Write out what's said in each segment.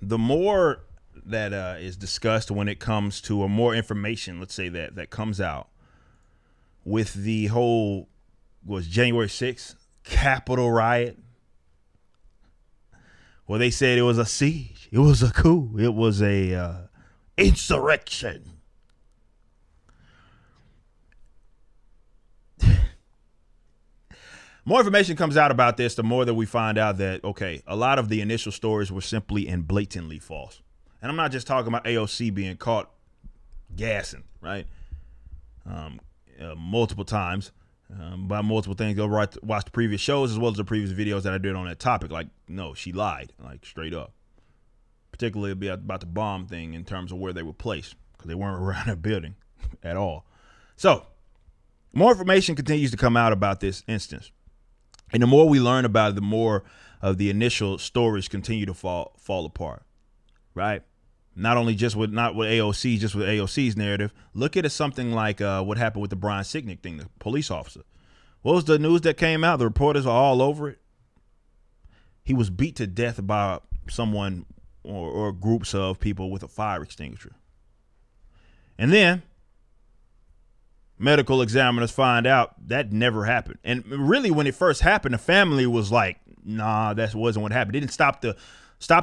the more that is discussed when it comes to, or more information, let's say that comes out with the whole was January 6th Capitol riot, where they said it was a siege, it was a coup, it was a insurrection. More information comes out about this, the more that we find out that, okay, a lot of the initial stories were simply and blatantly false. And I'm not just talking about AOC being caught gassing, right? Multiple times. By multiple things, go watch the previous shows as well as the previous videos that I did on that topic. Like, no, she lied, like straight up. Particularly about the bomb thing in terms of where they were placed, because they weren't around a building at all. So, more information continues to come out about this instance. And the more we learn about it, the more of the initial stories continue to fall apart, right? Not only just with AOC, just with AOC's narrative. Look at it something like what happened with the Brian Sicknick thing, the police officer. What was the news that came out? The reporters are all over it. He was beat to death by someone or groups of people with a fire extinguisher. And then medical examiners find out that never happened. And really, when it first happened, the family was like, nah, that wasn't what happened. It didn't stop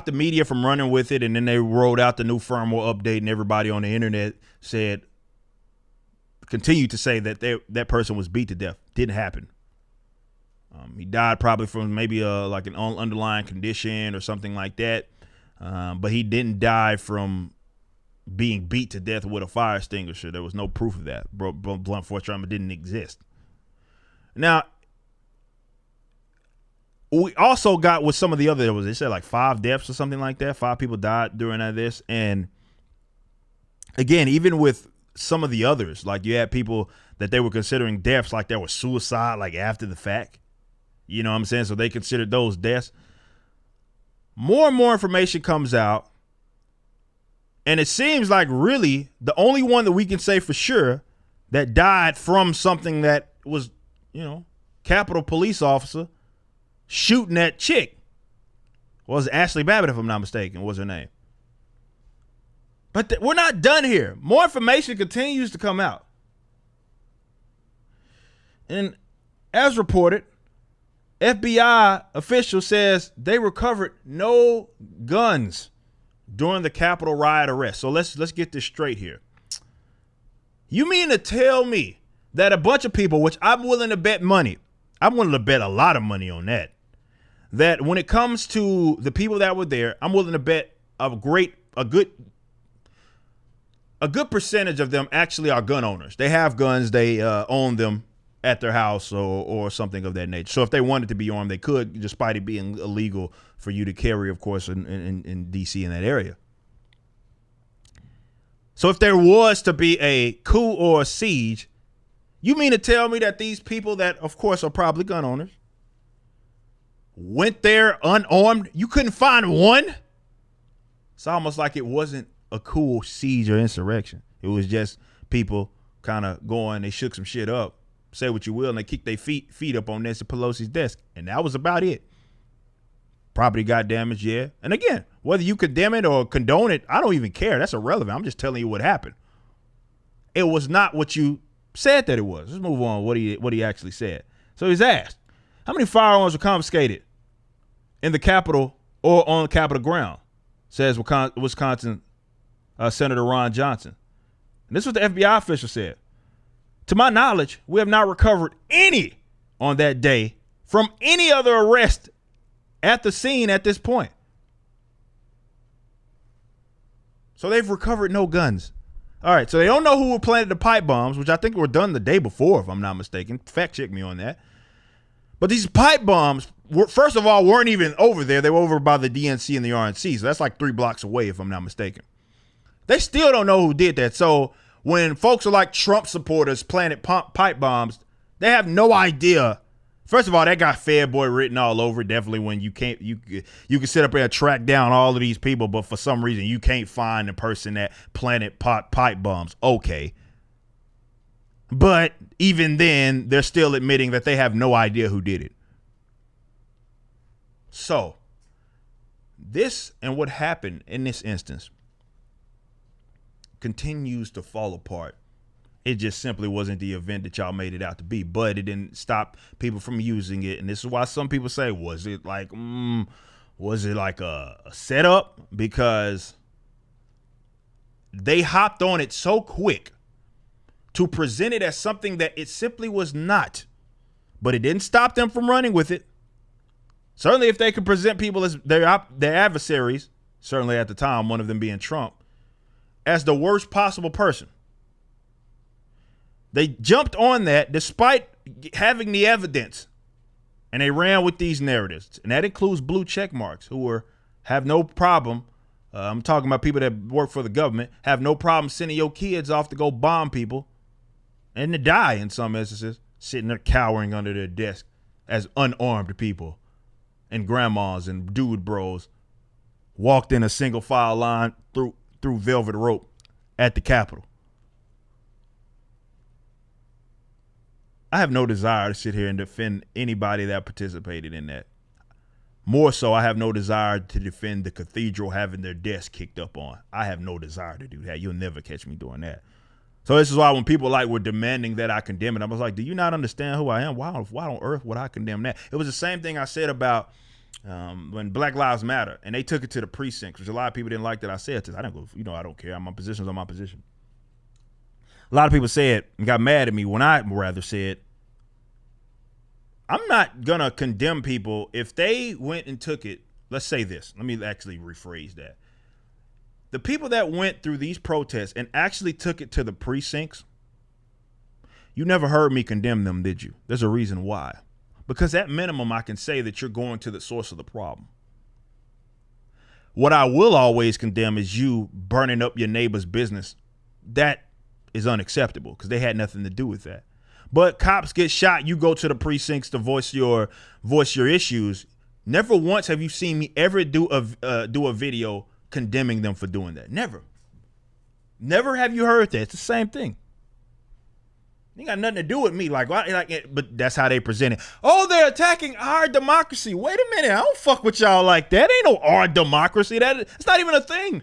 the media from running with it. And then they rolled out the new firmware update, and everybody on the internet continued to say that that person was beat to death. Didn't happen. He died probably from maybe like an underlying condition or something like that. But he didn't die from being beat to death with a fire extinguisher. There was no proof of that. Blunt force trauma didn't exist. Now, we also got with some of the other, they said like 5 deaths or something like that. 5 people died during this. And again, even with some of the others, like you had people that they were considering deaths like there was suicide, like after the fact. You know what I'm saying? So they considered those deaths. More and more information comes out. And it seems like really the only one that we can say for sure that died from something that was, Capitol police officer shooting that chick was Ashley Babbitt, if I'm not mistaken, was her name. But we're not done here. More information continues to come out. And as reported, FBI official says they recovered no guns during the Capitol riot arrest. So let's get this straight here. You mean to tell me that a bunch of people, which I'm willing to bet money, I'm willing to bet a lot of money on that when it comes to the people that were there, I'm willing to bet a good percentage of them actually are gun owners. They have guns. They own them at their house or something of that nature. So if they wanted to be armed, they could, despite it being illegal for you to carry, of course, in D.C. in that area. So if there was to be a coup or a siege, you mean to tell me that these people that, of course, are probably gun owners went there unarmed? You couldn't find one? It's almost like it wasn't a coup, siege, or insurrection. It was just people kind of going, they shook some shit up. Say what you will, and they kicked their feet up on Nancy Pelosi's desk. And that was about it. Property got damaged, yeah. And again, whether you condemn it or condone it, I don't even care. That's irrelevant. I'm just telling you what happened. It was not what you said that it was. Let's move on what he actually said. So he's asked, how many firearms were confiscated in the Capitol or on the Capitol ground? Says Wisconsin Senator Ron Johnson. And this is what the FBI official said. To my knowledge, we have not recovered any on that day from any other arrest at the scene at this point. So they've recovered no guns. All right, so they don't know who planted the pipe bombs, which I think were done the day before, if I'm not mistaken. Fact check me on that. But these pipe bombs, first of all, weren't even over there. They were over by the DNC and the RNC, so that's like 3 blocks away, if I'm not mistaken. They still don't know who did that. So when folks are like Trump supporters planted pipe bombs, they have no idea. First of all, that got Fed Boy written all over it. Definitely when you can sit up there and track down all of these people, but for some reason you can't find the person that planted pipe bombs. Okay. But even then, they're still admitting that they have no idea who did it. So This and what happened in this instance continues to fall apart. It just simply wasn't the event that y'all made it out to be, but it didn't stop people from using it. And this is why some people say, was it like a setup? Because they hopped on it so quick to present it as something that it simply was not. But it didn't stop them from running with it. Certainly if they could present people as their adversaries, certainly at the time, one of them being Trump, as the worst possible person. They jumped on that despite having the evidence, and they ran with these narratives. And that includes blue check marks who have no problem. I'm talking about people that work for the government, have no problem sending your kids off to go bomb people and to die in some instances, sitting there cowering under their desk as unarmed people and grandmas and dude bros walked in a single file line through velvet rope at the Capitol. I have no desire to sit here and defend anybody that participated in that. More so, I have no desire to defend the cathedral having their desk kicked up on. I have no desire to do that. You'll never catch me doing that. So this is why when people were demanding that I condemn it, I was like, do you not understand who I am? Why on earth would I condemn that? It was the same thing I said about when Black Lives Matter, and they took it to the precincts, which a lot of people didn't like that I said this. I didn't go, I don't care. My position's on my position. A lot of people said and got mad at me when I rather said, I'm not going to condemn people if they went and took it. Let's say this. Let me actually rephrase that. The people that went through these protests and actually took it to the precincts, you never heard me condemn them, did you? There's a reason why. Because at minimum, I can say that you're going to the source of the problem. What I will always condemn is you burning up your neighbor's business. That is unacceptable because they had nothing to do with that. But cops get shot. You go to the precincts to voice your issues. Never once have you seen me ever do a video condemning them for doing that. Never have you heard that. It's the same thing. It got nothing to do with me. But that's how they present it. Oh, they're attacking our democracy. Wait a minute. I don't fuck with y'all like that. Ain't no our democracy. It's not even a thing.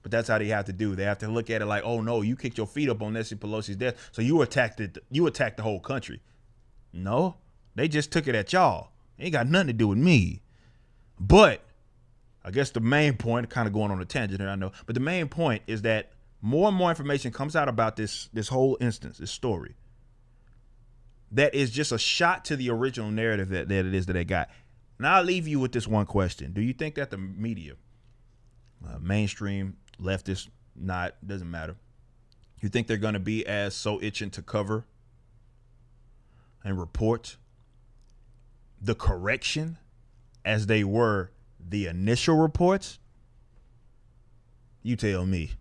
But that's how they have to do. They have to look at it like, oh no, you kicked your feet up on Nancy Pelosi's death, so you attacked the whole country. No, they just took it at y'all. It ain't got nothing to do with me. But I guess the main point, kind of going on a tangent here, I know, but the main point is that more and more information comes out about this whole instance, this story, that is just a shot to the original narrative that it is that they got. Now I'll leave you with this one question. Do you think that the media, mainstream, leftist, doesn't matter, you think they're going to be as so itching to cover and report the correction as they were the initial reports? You tell me.